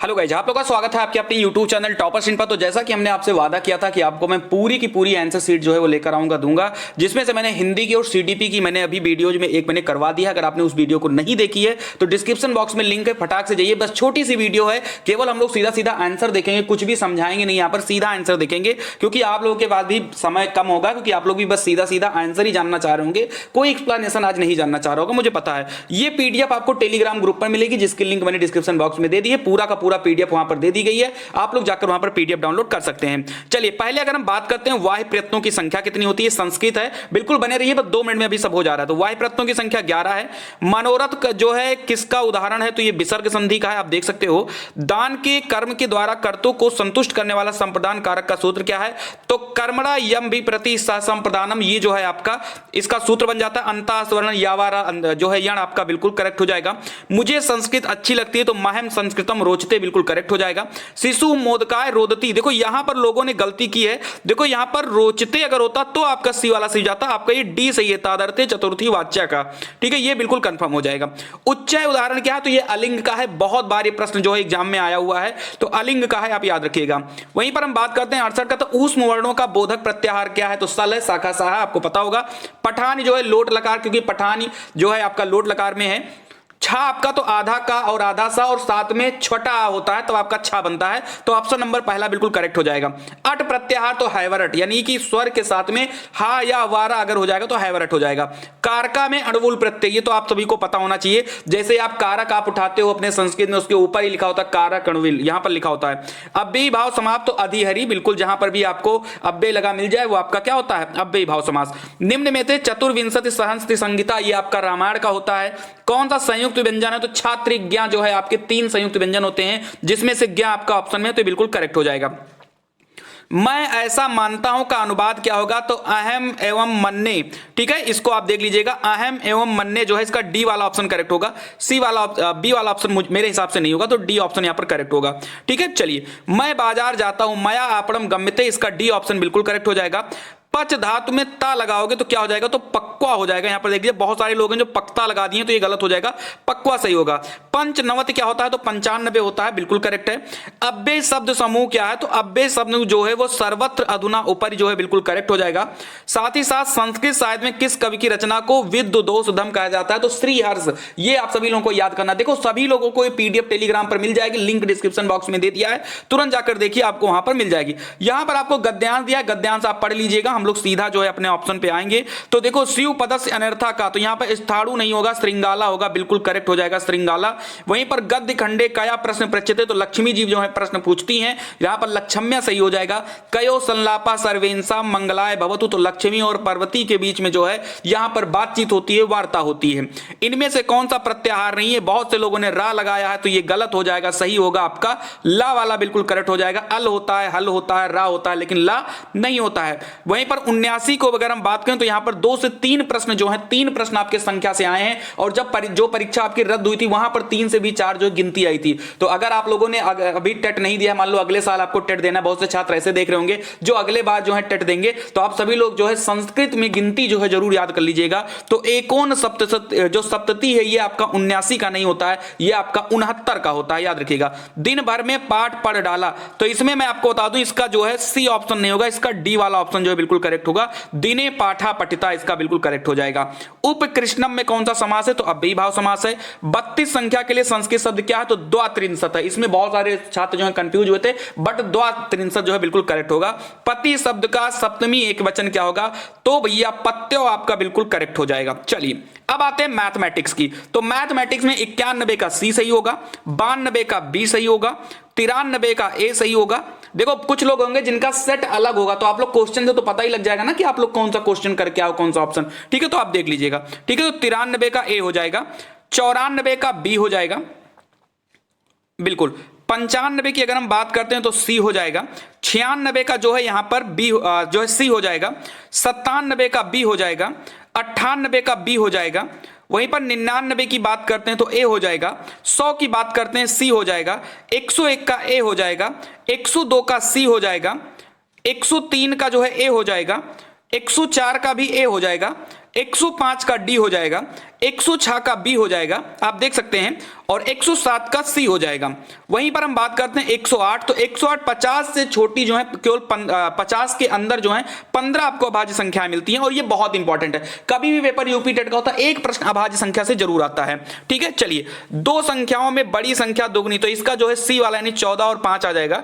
Hello guys, आप लोगों का स्वागत है आपके अपने यूट्यूब चैनल टॉपर स्क्रीन पर। तो जैसा कि हमने आपसे वादा किया था कि आपको मैं पूरी की पूरी आंसर शीट जो है वो लेकर आऊंगा दूंगा, जिसमें से मैंने हिंदी की और सीडीपी की मैंने अभी वीडियोज में एक मैंने करवा दिया। अगर आपने उस वीडियो को नहीं देखी है तो डिस्क्रिप्शन बॉक्स में लिंक है, फटाक से जाइए। बस छोटी सी वीडियो है, केवल हम लोग सीधा सीधा आंसर देखेंगे, कुछ भी समझाएंगे नहीं, यहाँ पर सीधा आंसर देखेंगे, क्योंकि आप लोगों के पास भी समय कम होगा, क्योंकि आप लोग भी बस सीधा सीधा आंसर ही जानना चाह रहे होंगे, कोई एक्सप्लेनेशन आज नहीं जानना चाह रहा होगा, मुझे पता है। ये पीडीएफ आपको टेलीग्राम ग्रुप पर मिलेगी, जिसकी लिंक मैंने डिस्क्रिप्शन बॉक्स में दे दी है। पूरा का पूरा पीडीएफ वहां पर दे दी गई है, आप लोग जाकर वहां पर पीडीएफ डाउनलोड कर सकते हैं। चलिए पहले अगर हम बात करते हैं वाह्य प्रयत्नों की संख्या कितनी होती है, संस्कृत है, बिल्कुल बने रहिए, बस 2 मिनट में अभी सब हो जा रहा है। तो वाह्य प्रयत्नों की संख्या 11 है। मनोरथ जो है किसका उदाहरण है, तो ये विसर्ग संधि का है, आप देख सकते हो। दान के कर्म के द्वारा कर्तों को संतुष्ट करने वाला संप्रदान कारक का सूत्र क्या है, तो कर्मणा यम भी प्रति संप्रदानम, ये जो है आपका इसका सूत्र बन जाता है। अंता स्वर्ण यावारा जो है यण आपका बिल्कुल करेक्ट हो जाएगा। मुझे संस्कृत अच्छी लगती है तो महम संस्कृतम रोचते, बिल्कुल करेक्ट हो जाएगा। शिशु मोदकाय रोदती, देखो यहां पर लोगों ने गलती की है, देखो यहां पर रोचते अगर होता तो आपका सी वाला सी जाता, आपका ये डी सही है, तादरते चतुर्थी वाच्य का, ठीक है, ये बिल्कुल कंफर्म हो जाएगा। उच्चय उदाहरण क्या है, तो ये अलिंग का है, बहुत बार ये प्रश्न जो है एग्जाम में आया हुआ है, तो अलिंग का है, आप याद रखिएगा। वहीं पर हम बात करते हैं 68 का, तो ऊष्म वर्णों का बोधक प्रत्याहार क्या है, तो सल है, शाखा सा है, आपको पता होगा। पठान जो है लोट लकार, क्योंकि पठान जो है आपका लोट लकार में है। छा आपका तो आधा का और आधा सा और साथ में छोटा आ होता है, तो आपका छा बनता है, तो ऑप्शन नंबर पहला बिल्कुल करेक्ट हो जाएगा। अट प्रत्याहार तो हैवरट, यानी कि स्वर के साथ में हा या वारा अगर हो जाएगा तो हैवरट हो जाएगा। कारका में अणुवुल प्रत्यय, ये तो आप सभी को पता होना चाहिए। जैसे आप कारक आप उठाते हो अपने संस्कृत में, उसके ऊपर ही लिखा होता है कारक अणुविल, यहां पर लिखा होता है। अव्ययी भाव समाप्त तो अधिहरी, बिल्कुल जहां पर भी आपको अव्यय लगा मिल जाए वो आपका क्या होता है, अव्ययी भाव समास। निम्न में से चतुर्विंशति सहस्त्र संहिता, ये आपका रामायण का होता है। कौन सा संयुक्त व्यंजन है, तो छात्र ज्ञा जो है आपके 3 संयुक्त व्यंजन होते हैं, जिसमें से ज्ञा आपका ऑप्शन में है, तो बिल्कुल करेक्ट हो जाएगा। मैं ऐसा मानता हूं का अनुवाद क्या होगा, तो अहम एवं मन्ने, ठीक है, इसको आप देख लीजिएगा। अहम एवं मन्ने जो है इसका डी वाला ऑप्शन करेक्ट होगा, सी वाला बी वाला ऑप्शन मेरे हिसाब से नहीं होगा, तो डी ऑप्शन यहां पर करेक्ट होगा, ठीक है। चलिए मैं बाजार जाता हूं, मया आपणम गम्यते, इसका डी ऑप्शन बिल्कुल करेक्ट हो जाएगा। पच धातु में ता लगाओगे तो क्या हो जाएगा, तो पक्वा हो जाएगा। यहां पर देखिए बहुत सारे लोग हैं जो पक्ता लगा दिए, तो ये गलत हो जाएगा, पक्वा सही होगा। पंच नवत क्या होता है, तो 95 होता है, बिल्कुल करेक्ट है। अव्यय शब्द समूह क्या है, तो अव्यय शब्द जो है वो सर्वत्र अधुना ऊपर जो है, बिल्कुल करेक्ट हो जाएगा। साथ ही साथ संस्कृत साहित्य में किस कवि की रचना को विद्वदोषधम कहा जाता है, तो श्रीहर्ष, ये आप सभी लोगों को याद करना। देखो सभी लोगों को ये पीडीएफ टेलीग्राम पर मिल जाएगी, लिंक डिस्क्रिप्शन बॉक्स में दे दिया है, तुरंत जाकर देखिए, आपको वहां पर मिल जाएगी। यहां पर आपको गद्यांश दिया है, गद्यांश आप पढ़ लीजिएगा, हम लोग सीधा जो है अपने ऑप्शन पे आएंगे। तो देखो शिव पदस्य अनर्था का, तो यहां पर स्थाणु नहीं होगा, श्रृंगाला होगा, बिल्कुल करेक्ट हो जाएगा, श्रृंगाला। वहीं पर गद्य खंडे कया प्रश्न पृच्छते, तो लक्ष्मी जी जो है प्रश्न पूछती हैं, यहां पर लक्ष्म्य सही हो जाएगा। कयो संलापा सर्वेंसा मंगलाय भवतु, तो लक्ष्मी और पार्वती के बीच में जो है यहां पर बातचीत होती है, वार्ता होती है। इनमें से कौन सा प्रत्याहार नहीं है, बहुत से लोगों ने रा लगाया है, तो ये गलत हो जाएगा, सही होगा आपका ला वाला, बिल्कुल करेक्ट हो जाएगा। अल होता है, हल होता है, रा होता है, लेकिन ला नहीं होता है। वहीं पर 79 को अगर हम बात करें तो यहां पर 2 से 3 प्रश्न जो हैं, 3 प्रश्न आपके संख्या से आए हैं, और जब जो परीक्षा आपकी रद्द हुई थी वहां पर 3 से भी 4 जो गिनती आई थी। तो अगर आप लोगों ने अभी टेट नहीं दिया, मान लो अगले साल आपको टेट देना है, बहुत से छात्र ऐसे देख रहे होंगे जो अगले बार जो है टेट देंगे, तो आप सभी लोग जो है संस्कृत में गिनती जो है जरूर याद कर लीजिएगा। तो एकोन जो सप्तति है ये आपका 79 का नहीं होता है, ये आपका 69 का होता है, याद रखिएगा। दिन भर में पाठ पढ़ डाला, तो इसमें मैं आपको बता दूं इसका जो है सी ऑप्शन नहीं होगा, इसका डी वाला ऑप्शन जो है बिल्कुल करेक्ट होगा। दिने पाठा पठिता, इसका बिल्कुल करेक्ट हो जाएगा। उपकृष्णम में कौन सा समास है, तो अव्ययी भाव समास है। 32 संख्या के लिए संस्कृत शब्द क्या है, तो द्वात्रिंशत् है। इसमें बहुत सारे छात्र जो है कंफ्यूज हुए थे, बट द्वात्रिंशत् जो है बिल्कुल करेक्ट होगा। पति शब्द का सप्तमी एक वचन क्या होगा, तो भैया पत्यो आपका बिल्कुल करेक्ट हो जाएगा। चलिए अब आते हैं मैथमेटिक्स की, तो मैथमेटिक्स में 91 का सी सही होगा, 92 का बी सही होगा, 93 का ए सही होगा। देखो कुछ लोग होंगे जिनका सेट अलग होगा, तो आप लोग क्वेश्चन दो तो पता ही लग जाएगा ना कि आप लोग कौन सा क्वेश्चन करके आओ, कौन सा ऑप्शन, ठीक है, तो आप देख लीजिएगा, ठीक है। तो 93 का ए हो जाएगा, 94 का बी हो जाएगा, बिल्कुल। 95 की अगर हम बात करते हैं तो सी हो जाएगा। 96 का जो है यहां पर बी जो है सी हो जाएगा। 97 का बी हो जाएगा। 98 का बी हो जाएगा। वहीं पर 99 की बात करते हैं तो ए हो जाएगा। 100 की बात करते हैं सी हो जाएगा। 101 का ए हो जाएगा। 102 का सी हो जाएगा। 103 का जो है ए हो जाएगा। 104 का भी ए हो जाएगा। 105 का डी हो जाएगा, 106 का बी हो जाएगा, आप देख सकते हैं, और 107 का सी हो जाएगा। वहीं पर हम बात करते हैं 108, तो 108 50 से छोटी जो है, केवल 50 के अंदर जो है 15 आपको अभाज्य संख्याएं मिलती हैं, और ये बहुत इंपॉर्टेंट है। कभी भी पेपर यूपी टेट का होता है, एक प्रश्न अभाज्य संख्या से जरूर आता है। ठीक है, चलिए, दो संख्याओं में बड़ी संख्या दुगनी, तो इसका जो है सी वाला यानी 14 और 5 आ जाएगा।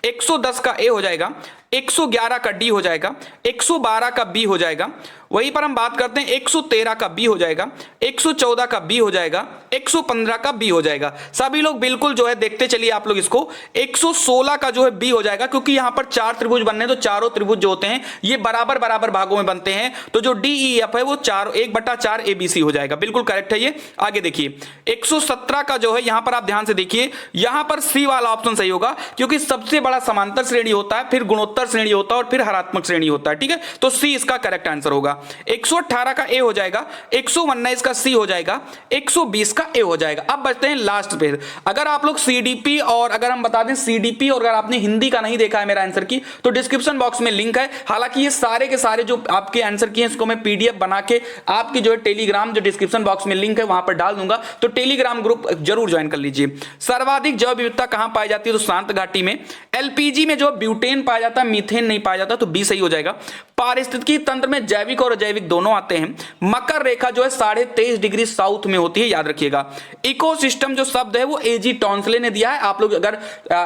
110 का ए हो जाएगा, 111 का डी हो जाएगा, 112 का बी हो जाएगा। वहीं पर हम बात करते हैं 113 का बी हो जाएगा, 114 का बी हो जाएगा, 115 का बी हो जाएगा। सभी लोग बिल्कुल जो है देखते चलिए आप लोग इसको। 116 का जो है बी हो जाएगा, क्योंकि यहां पर 4 त्रिभुज बनने हैं, तो चारों त्रिभुज जो होते हैं ये बराबर बराबर भागों में बनते हैं, तो जो डी ई एफ है वो 1/4 ABC हो जाएगा। बिल्कुल करेक्ट है ये। आगे देखिए 117 का जो है, यहां पर आप ध्यान से देखिए, यहां पर सी वाला ऑप्शन सही होगा, क्योंकि सबसे बड़ा समांतर श्रेणी होता है, फिर गुणोत्तर श्रेणी होता है, और फिर हरात्मक श्रेणी होता है। ठीक है, तो सी इसका करेक्ट आंसर होगा। 118 का ए हो जाएगा, 119 का सी हो जाएगा, 120 का ए हो जाएगा। अब बचते हैं लास्ट पे। अगर आप लोग सीडीपी, और अगर हम बता दें सीडीपी, और अगर आपने हिंदी का नहीं देखा है मेरा आंसर की, तो डिस्क्रिप्शन बॉक्स में लिंक है। हालांकि ये सारे के सारे जो आपके आंसर की हैं, इसको मैं पीडीएफ बना के आपकी जो है टेलीग्राम, जो डिस्क्रिप्शन बॉक्स में लिंक है वहां पर डाल दूंगा, तो टेलीग्राम ग्रुप जरूर ज्वाइन कर लीजिए। सर्वाधिक जैव विविधता कहां पाई जाती है, तो शांत घाटी में। एलपीजी में जो ब्यूटेन पाया जाता है, मीथेन नहीं पाया जाता, तो बी सही हो जाएगा। पारिस्थितिकी तंत्र में जैविक और अजैविक दोनों आते हैं। मकर रेखा जो है 23.5 डिग्री साउथ में होती है, याद रखिएगा। इकोसिस्टम जो शब्द है वो एजी टॉन्सले ने दिया है। आप लोग अगर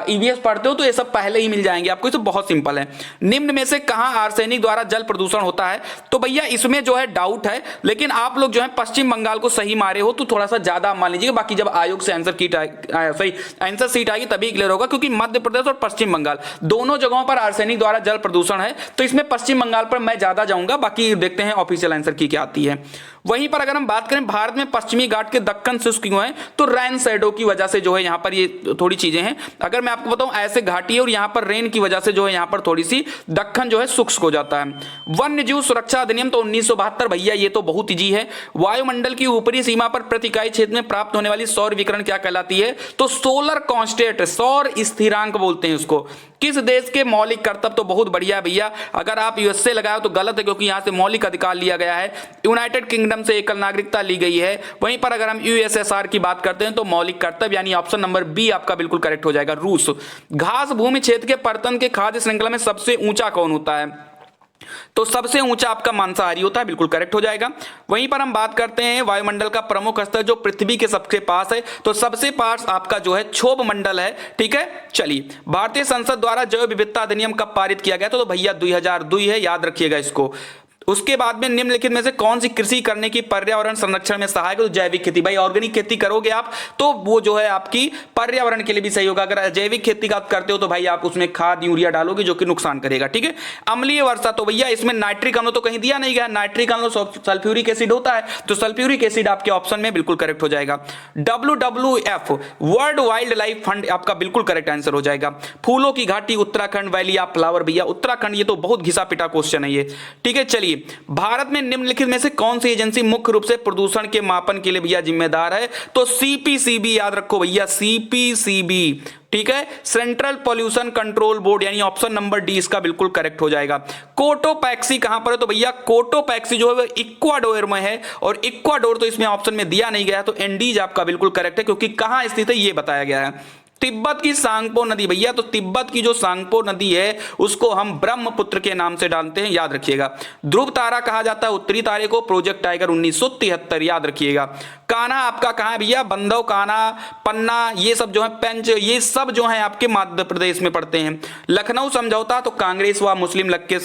ईवीएस पढ़ते हो तो ये सब पहले ही मिल जाएंगे आपको, तो बहुत सिंपल है। निम्न में से कहां आर्सेनिक द्वारा जल प्रदूषण होता है, तो भैया इसमें जो है डाउट है, लेकिन आप लोग जो है पश्चिम बंगाल को सही मारे हो, तो थोड़ा सा ज्यादा मान लीजिएगा। बाकी जब आयोग से आंसर सीट आएगी तभी क्लियर होगा, क्योंकि मध्य प्रदेश और पश्चिम बंगाल दोनों जगहों पर आर्सेनिक द्वारा जल प्रदूषण है, तो इसमें पश्चिम बंगाल पर मैं ज्यादा जाऊंगा। बाकी देखते हैं ऑफिशियल आंसर की क्या आती है। वहीं पर अगर हम बात करें भारत में पश्चिमी घाट के दक्कन शुष्क क्यों है, तो रेन शैडो की वजह से जो है यहाँ पर ये थोड़ी चीजें हैं। अगर मैं आपको बताऊं ऐसे घाटी है, और यहाँ पर रेन की वजह से जो है यहाँ पर थोड़ी सी दक्कन जो है शुष्क हो जाता है। वन्य जीव सुरक्षा अधिनियम तो 1972, भैया ये तो बहुत इजी है। वायुमंडल की ऊपरी सीमा पर प्रति इकाई क्षेत्र में प्राप्त होने वाली सौर विकिरण क्या कहलाती है, तो सोलर कांस्टेंट, सौर स्थिरांक बोलते हैं उसको। किस देश के मौलिक कर्तव्य, तो बहुत बढ़िया है भैया। अगर आप यूएसए लगाओ तो गलत है, क्योंकि यहां से मौलिक अधिकार लिया गया है। यूनाइटेड किंगडम से एकल नागरिकता ली गई है। वहीं पर अगर हम यूएसएसआर की बात करते हैं तो मौलिक कर्तव्य, यानी ऑप्शन नंबर बी आपका बिल्कुल करेक्ट हो जाएगा, रूस। घास भूमि क्षेत्र के परतन के खाद्य श्रृंखला में सबसे ऊंचा कौन होता है, तो सबसे ऊंचा आपका मांसाहारी होता है, बिल्कुल करेक्ट हो जाएगा। वहीं पर हम बात करते हैं वायुमंडल का प्रमुख स्तर जो पृथ्वी के सबसे पास है, तो सबसे पास आपका जो है क्षोभ मंडल है। ठीक है, चलिए, भारतीय संसद द्वारा जैव विविधता अधिनियम कब पारित किया गया, तो भैया 2002 है, याद रखिएगा इसको। उसके बाद में निम्नलिखित में से कौन सी कृषि करने की पर्यावरण संरक्षण में सहायक, तो जैविक खेती। भाई ऑर्गेनिक खेती करोगे आप तो वो जो है आपकी पर्यावरण के लिए भी सही होगा। अगर जैविक खेती का करते हो तो भाई आप उसमें खाद यूरिया डालोगे जो कि नुकसान करेगा। ठीक है, अम्लीय वर्षा, तो भैया इसमें नाइट्रिक अम्ल तो कहीं दिया नहीं गया, नाइट्रिक अम्ल सल्फ्यूरिक एसिड होता है, तो सल्फ्यूरिक एसिड आपके ऑप्शन में बिल्कुल करेक्ट हो जाएगा। WWF world wild life fund आपका बिल्कुल करेक्ट आंसर हो जाएगा। फूलों की घाटी उत्तराखंड, वैली ऑफ फ्लावर, भैया उत्तराखंड, ये तो बहुत घिसा पिटा क्वेश्चन है ये। ठीक है, चलिए, भारत में निम्नलिखित में से कौन सी एजेंसी मुख्य रूप से प्रदूषण के मापन के लिए भैया जिम्मेदार है, तो CPCB, याद रखो भैया CPCB। ठीक है, सेंट्रल पॉल्यूशन कंट्रोल बोर्ड, यानी ऑप्शन नंबर डी इसका बिल्कुल करेक्ट हो जाएगा। कोटोपैक्सी कहां पर है, तो भैया कोटोपैक्सी जो है वो इक्वाडोर में है, और इक्वाडोर तो इसमें ऑप्शन में दिया नहीं गया, तो एंडीज आपका बिल्कुल करेक्ट है, क्योंकि कहां स्थित है ये बताया गया है। तिब्बत की सांगपो नदी, भैया तो तिब्बत की जो सांगपो नदी है उसको हम ब्रह्मपुत्र के नाम से जानते हैं, याद रखिएगा। ध्रुव तारा कहा जाता है उत्तरी तारे को, प्रोजेक्ट टाइगर 1973, याद रखिएगा। कान्हा आपका कहां है भैया, बंधव, कान्हा, पन्ना, ये सब जो है पेंच, ये सब जो है आपके मध्य प्रदेश में पड़ते हैं। लखनऊ समझौता तो कांग्रेस व मुस्लिम लग के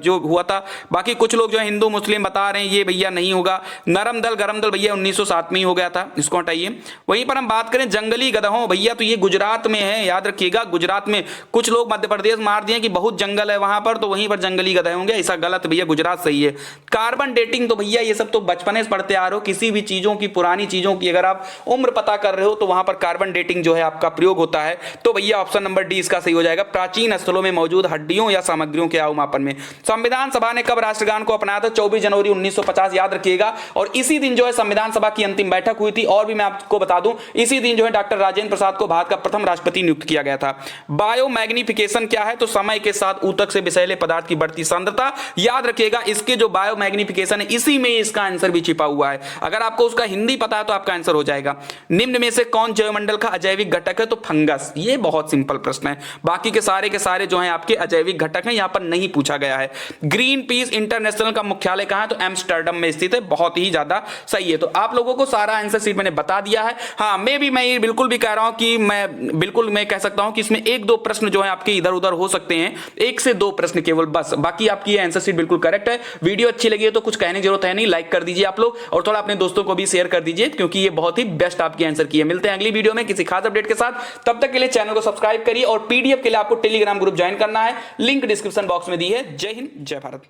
जो हुआ था। बाकी कुछ लोग जो है हिंदू मुस्लिम बता रहे हैं, ये भैया नहीं होगा। नरम दल गरम दल भैया 1907 में ही हो गया था, इसको हटाइए। वहीं पर हम बात करें जंगली गधों, भैया तो ये गुजरात में है, याद रखिएगा। गुजरात में कुछ लोग मध्य प्रदेश मार दिए कि बहुत जंगल है वहां पर, तो वहीं पर जंगली गधे होंगे, ऐसा गलत भैया, गुजरात सही है। कार्बन डेटिंग, तो भैया ये सब तो बचपन से पढ़ते आ रहे हो, किसी भी चीजों की, पुरानी चीजों की अगर आप उम्र पता कर रहे हो तो वहां पर कार्बन डेटिंग जो है आपका प्रयोग होता है, तो भैया ऑप्शन नंबर डी इसका सही हो जाएगा। प्राचीन स्थलों में मौजूद हड्डियों या सामग्रियों के अवमापन में। संविधान सभा ने कब राष्ट्रगान को अपनाया था, 24 जनवरी 1950, याद रखिएगा। और इसी दिन जो है संविधान सभा की अंतिम बैठक हुई थी। और भी मैं आपको बता दूं, इसी दिन जो है डॉक्टर राजेंद्र प्रसाद को भारत का प्रथम राष्ट्रपति नियुक्त किया गया था। बायोमैग्निफिकेशन क्या है? तो समय के साथ ऊतक से विषैले पदार्थ की बढ़ती सांद्रता। याद रखिएगा इसके जो बायोमैग्निफिकेशन है इसी में इसका आंसर भी छिपा हुआ है। अगर आपको उसका हिंदी पता है तो आपका आंसर हो जाएगा। निम्न में से कौन जैवमंडल का अजैविक घटक है? तो फंगस। ये बहुत सिंपल प्रश्न है, बाकी के सारे जो हैं आपके अजैविक घटक हैं, यहां पर नहीं पूछा गया है। ग्रीन पीस इंटरनेशनल का मुख्यालय कहां है? तो एम्स्टर्डम में स्थित है। बहुत ही ज्यादा सही है। तो आप लोगों को सारा आंसर सीट मैंने बता दिया है। हाँ, मैं ये बिल्कुल भी कह रहा हूं कि मैं कह सकता हूं कि इसमें एक दो प्रश्न जो है आपके इधर उधर हो सकते हैं, 1 से 2 प्रश्न केवल, बस। बाकी आपकी आंसर सीट बिल्कुल करेक्ट है। वीडियो अच्छी लगी है तो कुछ कहने की जरूरत है नहीं, लाइक कर दीजिए आप लोग, और थोड़ा अपने दोस्तों को भी शेयर कर दीजिए, क्योंकि ये बहुत ही बेस्ट आपकी आंसर की है। मिलते हैं अगली वीडियो में किसी खास अपडेट के साथ। तब तक के लिए चैनल को सब्सक्राइब करिए, और पीडीएफ के लिए आपको टेलीग्राम ग्रुप ज्वाइन करना है, लिंक डिस्क्रिप्शन बॉक्स में दी है। जय हिंद, जय भारत।